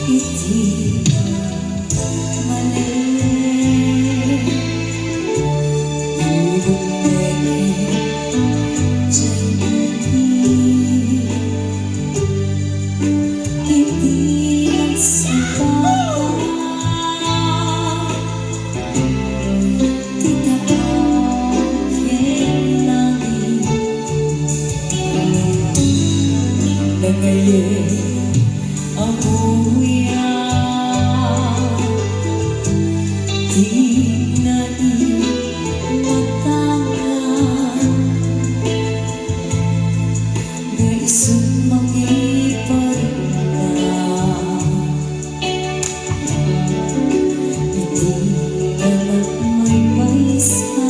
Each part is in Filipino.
iti mali bubundeke janji iti nagsabata tidak kenali nagaye amuya di nai matangan naisip mangiparina iti anak may paisa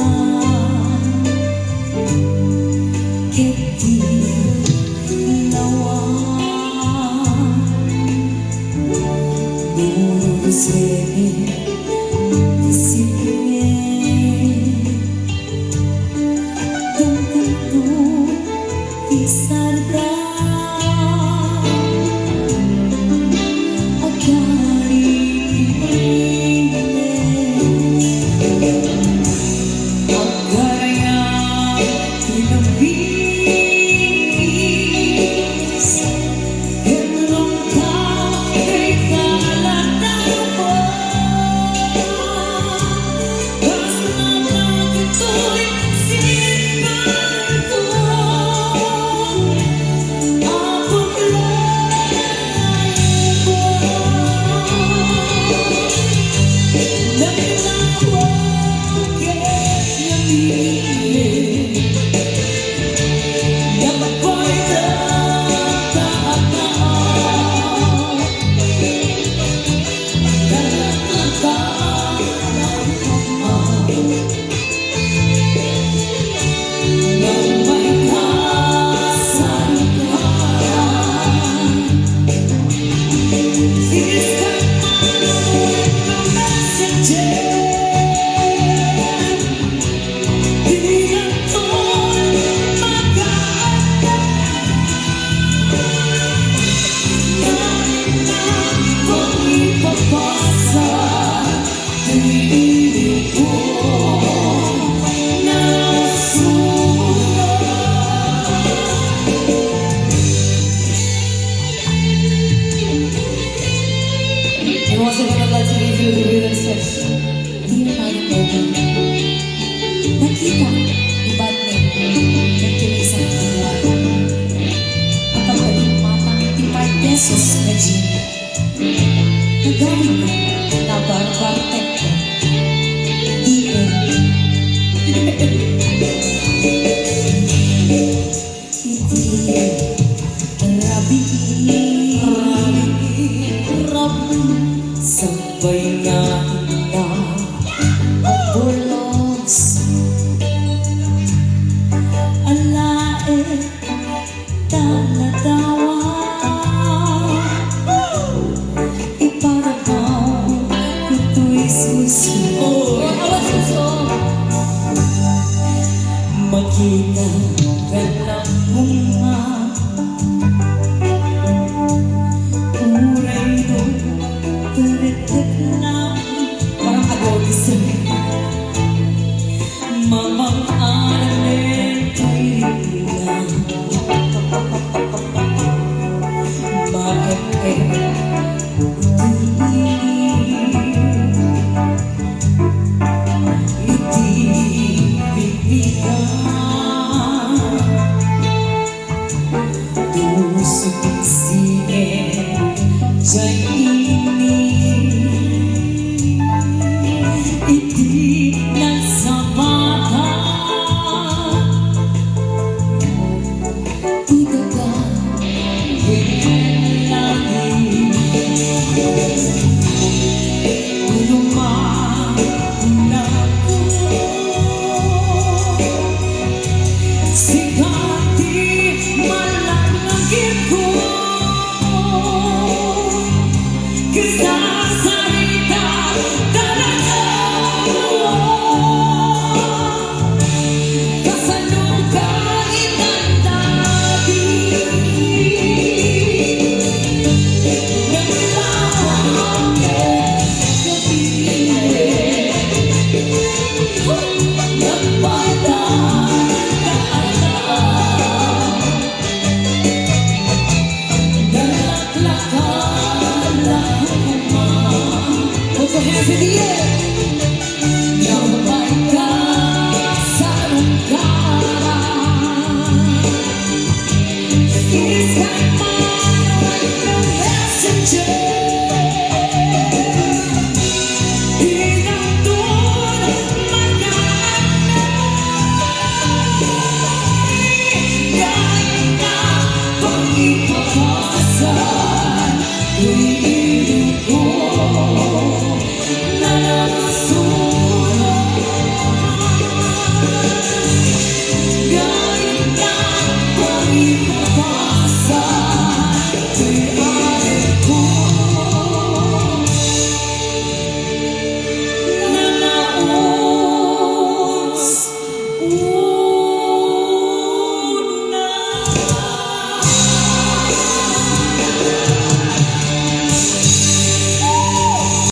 keti nawa Sebe disipline dan tentu disarda agar dipilih agar yang dinabis hendak And once again, I'd like to leave you with the lyrics says, di na tayo pwede. Nakita ni Batman nagkinig sa kanya. Ang pagdating matang 55 pesos na gin. Nagamit ko na barbartek ko. Iyon. Sabay natin na magbulogs alae tanadawa iparagaw ito'y suso makita ka ng bunga uray doon tulitik lang parang agogis mamang alamin ko'y ripilan maepek iti bibigan tusok sige janini iti nagsabata tidak kenali Lakad, lakad, put your hands in the